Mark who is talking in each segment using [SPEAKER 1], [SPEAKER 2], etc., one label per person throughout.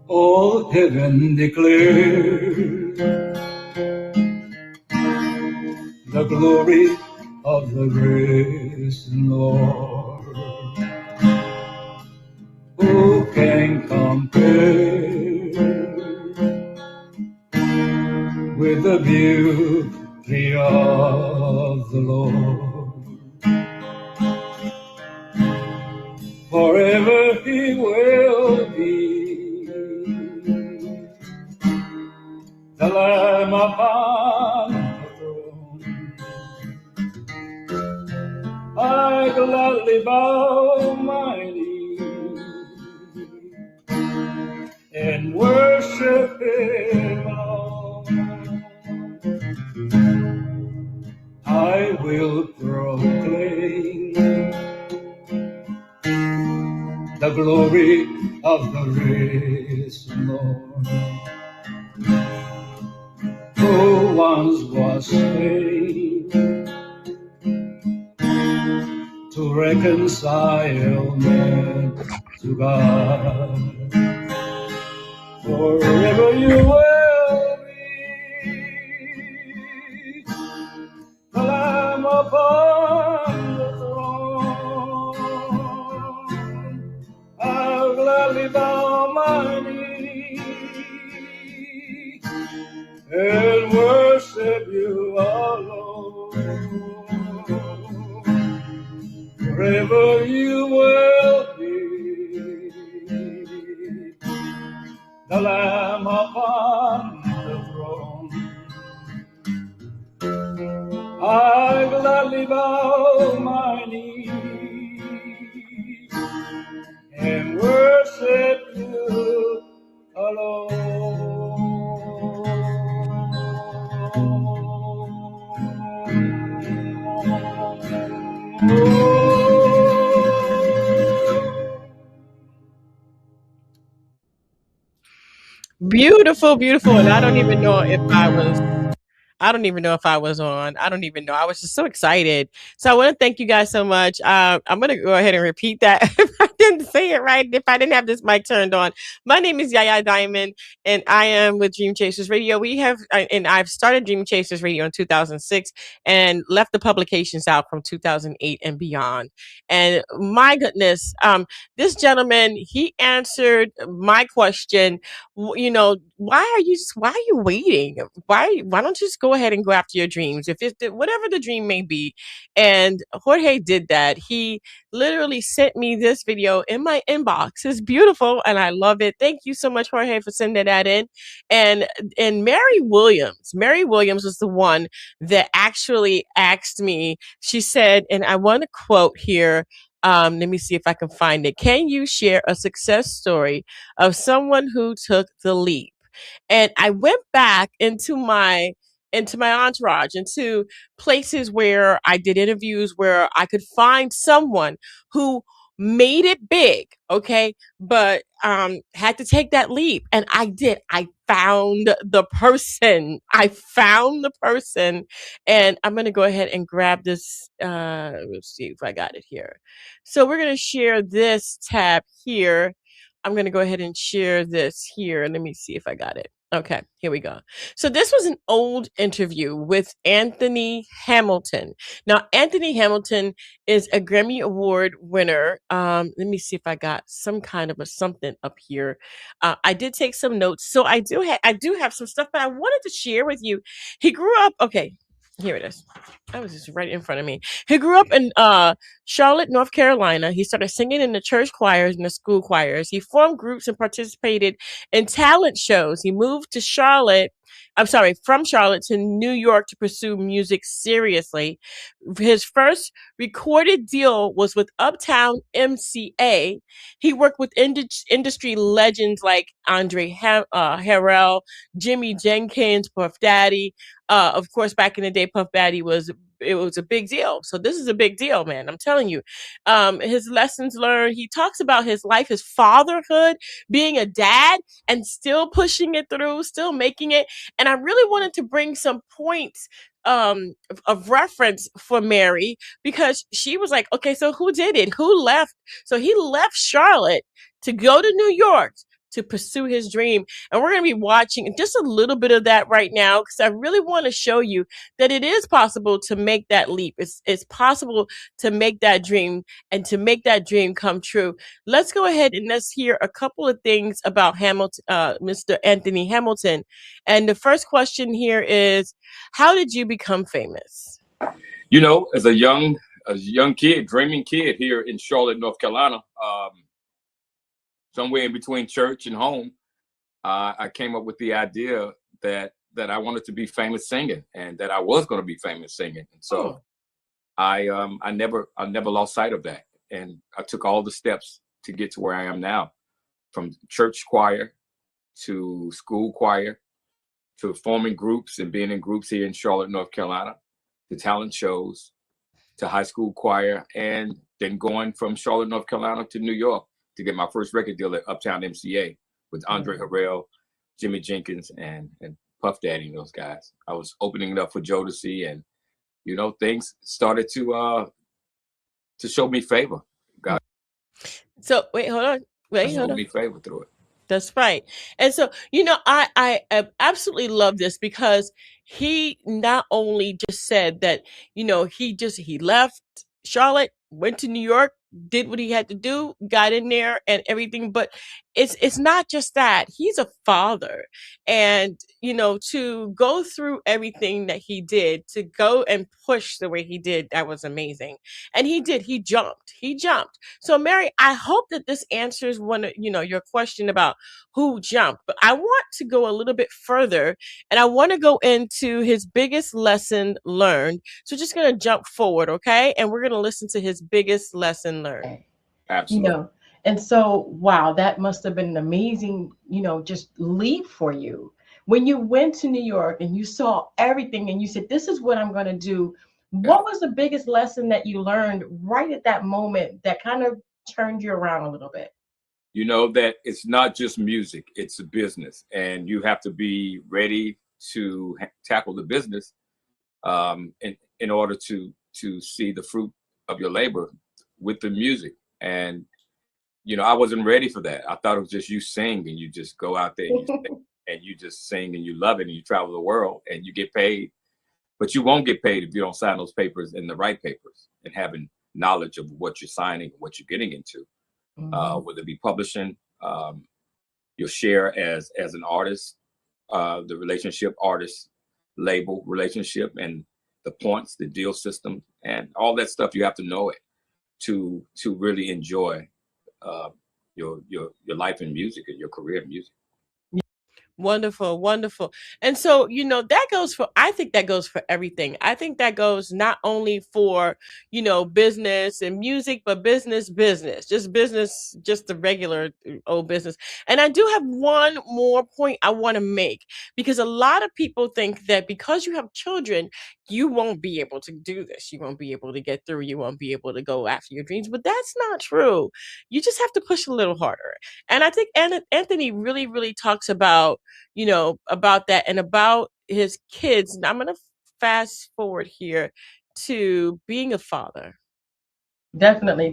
[SPEAKER 1] All heaven declares the glory of the risen Lord. Who can compare with the beauty of the Lord? Forever he will be the Lamb upon the throne. I gladly bow my knee and worship him alone. I will proclaim the glory of the risen Lord, who once was slain to reconcile men to God. Forever you will be the Lamb upon the throne. I'll gladly bow my knee and worship you alone. Forever you will be the Lamb upon the throne. I gladly bow my knee and worship you alone.
[SPEAKER 2] Beautiful, beautiful. And I don't even know if I was on. I don't even know. I was just so excited. So I want to thank you guys so much. I'm going to go ahead and repeat that if I didn't say it right, if I didn't have this mic turned on. My name is Yaya Diamond, and I am with Dream Chasers Radio. And I've started Dream Chasers Radio in 2006 and left the publications out from 2008 and beyond. And my goodness, this gentleman, he answered my question. Why are you waiting? Why don't you just go ahead and go after your dreams, if it's whatever the dream may be? And Jorge did that. He literally sent me this video in my inbox. It's beautiful and I love it. Thank you so much, Jorge, for sending that in. And Mary Williams was the one that actually asked me. She said, and I want to quote here. Let me see if I can find it. Can you share a success story of someone who took the leap? And I went back into my entourage, into places where I did interviews where I could find someone who made it big, okay, but had to take that leap. And I did. I found the person. And I'm going to go ahead and grab this. Let's see if I got it here. So we're going to share this tab here. I'm going to go ahead and share this here. Let me see if I got it. Okay, here we go. So this was an old interview with Anthony Hamilton. Now, Anthony Hamilton is a Grammy Award winner. Let me see if I got some kind of a something up here. I did take some notes, so I do have some stuff, but I wanted to share with you. He grew up. Okay, here it is. I was just right in front of me. He grew up in Charlotte, North Carolina. He started singing in the church choirs and the school choirs. He formed groups and participated in talent shows. He moved to from Charlotte to New York to pursue music seriously. His first recorded deal was with Uptown MCA. He worked with industry legends like Andre Harrell, Jimmy Jenkins, Puff Daddy. Of course, back in the day, Puff Daddy was it was a big deal. So this is a big deal, man. I'm telling you. His lessons learned. He talks about his life, his fatherhood, being a dad, and still pushing it through, still making it. And I really wanted to bring some points of reference for Mary, because she was like, okay, so who did it? Who left? So he left Charlotte to go to New York to pursue his dream. And we're going to be watching just a little bit of that right now, because I really want to show you that it is possible to make that leap. It's possible to make that dream and to make that dream come true. Let's go ahead and let's hear a couple of things about Hamilton, Mr. Anthony Hamilton. And the first question here is, how did you become famous?
[SPEAKER 3] You know, as a young kid, dreaming kid here in Charlotte, North Carolina, somewhere in between church and home, I came up with the idea that I wanted to be famous singing, and that I was going to be famous singing. And so I never lost sight of that, and I took all the steps to get to where I am now, from church choir to school choir to forming groups and being in groups here in Charlotte, North Carolina, to talent shows, to high school choir, and then going from Charlotte, North Carolina to New York to get my first record deal at Uptown MCA with Andre Harrell, Jimmy Jenkins, and Puff Daddy and those guys. I was opening it up for Jodeci, and you know, things started to show me favor. God,
[SPEAKER 2] So wait, hold on.
[SPEAKER 3] showed me favor through it.
[SPEAKER 2] That's right. And so, you know, I absolutely love this, because he not only just said that, you know, he left Charlotte, went to New York, did what he had to do, got in there and everything, but it's not just that. He's a father. And, you know, to go through everything that he did, to go and push the way he did, that was amazing. And he did, he jumped. So Mary, I hope that this answers your question about who jumped, but I want to go a little bit further, and I want to go into his biggest lesson learned. So just going to jump forward, okay? And we're going to listen to his biggest lesson learned.
[SPEAKER 3] Absolutely.
[SPEAKER 4] You know, and so, wow, that must have been an amazing, just leap for you. When you went to New York and you saw everything and you said, this is what I'm going to do. What was the biggest lesson that you learned right at that moment that kind of turned you around a little bit?
[SPEAKER 3] You know, that it's not just music, it's a business, and you have to be ready to tackle the business in order to see the fruit of your labor with the music. And you know, I wasn't ready for that. I thought it was just you sing and you just go out there and you sing, and you just sing and you love it and you travel the world and you get paid. But you won't get paid if you don't sign those papers in the right papers and having knowledge of what you're signing and what you're getting into. Whether it be publishing, your share as an artist, the relationship artist label relationship, and the points, the deal system, and all that stuff. You have to know it to really enjoy your life in music and your career in music.
[SPEAKER 2] Wonderful, wonderful. And so, you know, that goes for, I think that goes for everything. I think that goes not only for, you know, business and music, but business, just the regular old business. And I do have one more point I want to make, because a lot of people think that because you have children, you won't be able to do this. You won't be able to get through. You won't be able to go after your dreams. But that's not true. You just have to push a little harder. And I think Anthony really, really talks about, you know, about that and about his kids. And I'm going to fast forward here to being a father.
[SPEAKER 4] Definitely.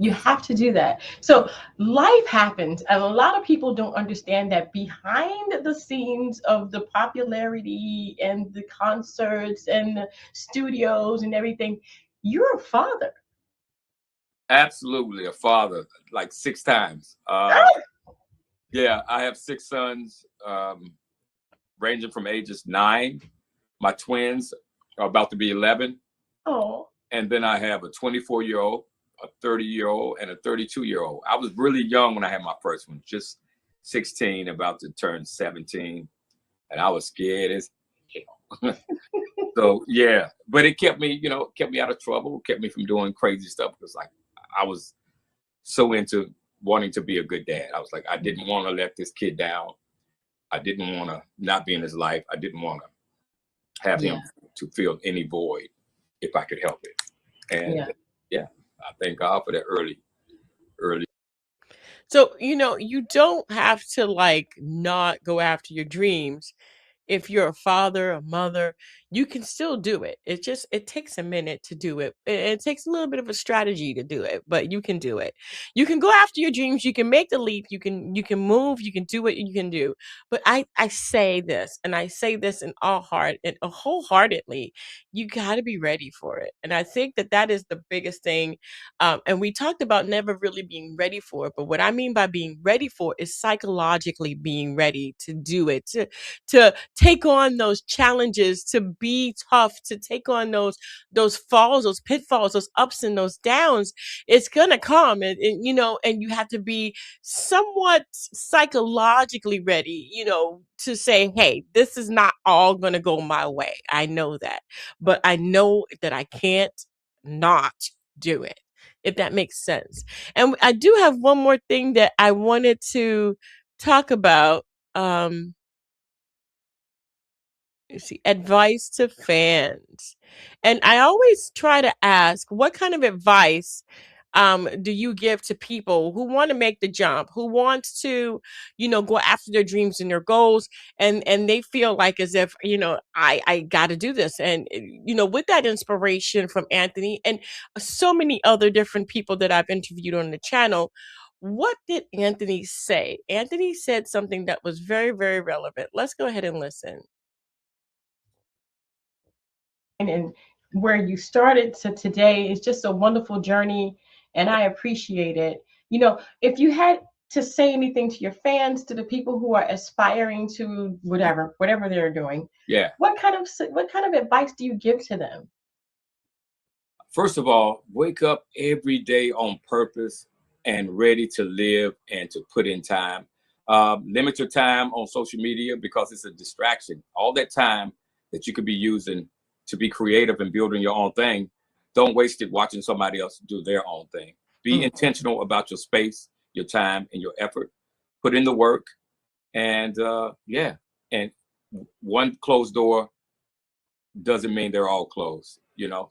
[SPEAKER 4] You have to do that. So life happens, and a lot of people don't understand that behind the scenes of the popularity and the concerts and the studios and everything, you're a father.
[SPEAKER 3] Absolutely, a father, like 6 times. Yeah, I have 6 sons, ranging from ages 9. My twins are about to be 11.
[SPEAKER 4] Oh.
[SPEAKER 3] And then I have a 24-year-old, a 30-year-old, and a 32-year-old. I was really young when I had my first one, just 16, about to turn 17. And I was scared as hell. So, yeah. But it kept me, you know, kept me out of trouble, kept me from doing crazy stuff, because like I was so into wanting to be a good dad. I was like, I didn't want to let this kid down. I didn't want to not be in his life. I didn't want to have him to feel any void. if I could help it. And
[SPEAKER 4] Yeah.
[SPEAKER 3] yeah, I thank God for that early.
[SPEAKER 2] So, you don't have to like not go after your dreams. If you're a father, a mother, you can still do it. It takes a minute to do it. It takes a little bit of a strategy to do it, but you can do it. You can go after your dreams, you can make the leap, you can move, you can do what you can do. But I say this, and I say this in all heart and wholeheartedly, you got to be ready for it. And I think that that is the biggest thing. And we talked about never really being ready for it, but what I mean by being ready for is psychologically being ready to do it, to take on those challenges, to be tough, to take on those falls, those pitfalls, those ups and those downs. It's gonna come, and you have to be somewhat psychologically ready, to say, hey, this is not all gonna go my way. I know that, but I know that I can't not do it, if that makes sense. And I do have one more thing that I wanted to talk about. Let's see, advice to fans. And I always try to ask, what kind of advice do you give to people who want to make the jump, who want to, go after their dreams and their goals, and they feel like as if, I got to do this. And, with that inspiration from Anthony and so many other different people that I've interviewed on the channel, what did Anthony say? Anthony said something that was very, very relevant. Let's go ahead and listen.
[SPEAKER 4] And where you started to today is just a wonderful journey, and I appreciate it. If you had to say anything to your fans, to the people who are aspiring to whatever they're doing,
[SPEAKER 3] Yeah.
[SPEAKER 4] what kind of advice do you give to them?
[SPEAKER 3] First of all, wake up every day on purpose and ready to live and to put in time. Limit your time on social media because it's a distraction. All that time that you could be using to be creative and building your own thing, don't waste it watching somebody else do their own thing. Be intentional about your space, your time, and your effort. Put in the work, and and one closed door doesn't mean they're all closed.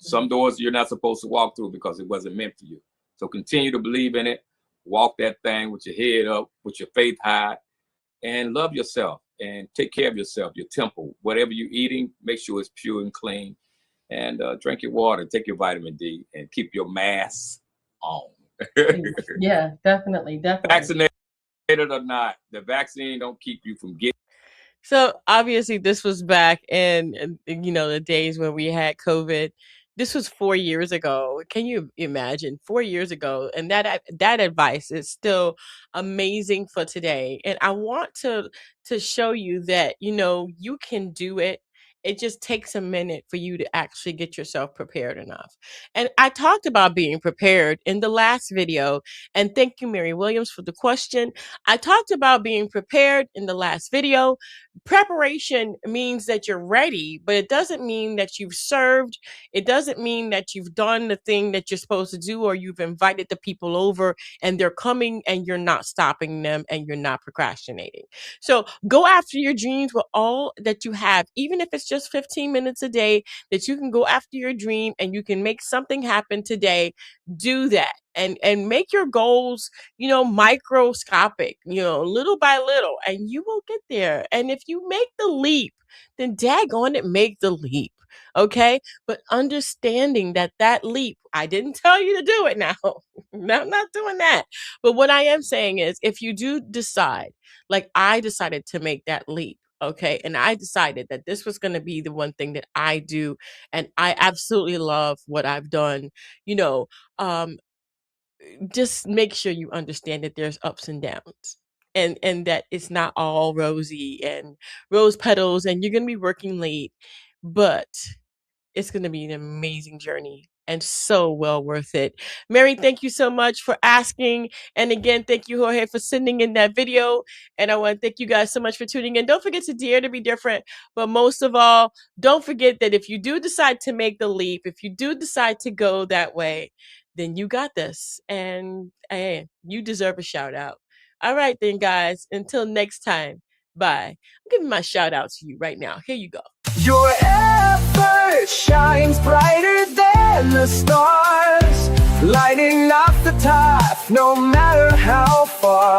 [SPEAKER 3] Some doors you're not supposed to walk through because it wasn't meant for you. So continue to believe in it. Walk that thing with your head up, with your faith high, and love yourself and take care of yourself, your temple. Whatever you're eating, make sure it's pure and clean. And drink your water, take your vitamin D, and keep your mask on.
[SPEAKER 4] Yeah, definitely.
[SPEAKER 3] Vaccinated or not, the vaccine don't keep you from getting.
[SPEAKER 2] So obviously this was back in the days when we had COVID. This was 4 years ago. Can you imagine 4 years ago? And that advice is still amazing for today. And I want to show you that you can do it. It just takes a minute for you to actually get yourself prepared enough. And I talked about being prepared in the last video. And thank you, Mary Williams, for the question. I talked about being prepared in the last video. Preparation means that you're ready, but it doesn't mean that you've served. It doesn't mean that you've done the thing that you're supposed to do, or you've invited the people over and they're coming and you're not stopping them and you're not procrastinating. So go after your dreams with all that you have, even if it's just 15 minutes a day that you can go after your dream and you can make something happen today. Do that and make your goals microscopic, little by little, and you will get there. And if you make the leap, then daggone it, make the leap. Okay. But understanding that leap, I didn't tell you to do it now. No, I'm not doing that. But what I am saying is, if you do decide, like I decided to make that leap, okay, and I decided that this was going to be the one thing that I do, and I absolutely love what I've done, um, just make sure you understand that there's ups and downs, and that it's not all rosy and rose petals and you're going to be working late, but it's going to be an amazing journey and so well worth it. Mary, thank you so much for asking. And again, thank you, Jorge, for sending in that video. And I want to thank you guys so much for tuning in. Don't forget to dare to be different. But most of all, don't forget that if you do decide to make the leap, if you do decide to go that way, then you got this. And hey, you deserve a shout out. All right, then, guys, until next time, bye. I'm giving my shout out to you right now. Here you go. Your
[SPEAKER 5] effort shines brighter than the stars, lighting up the top no matter how far.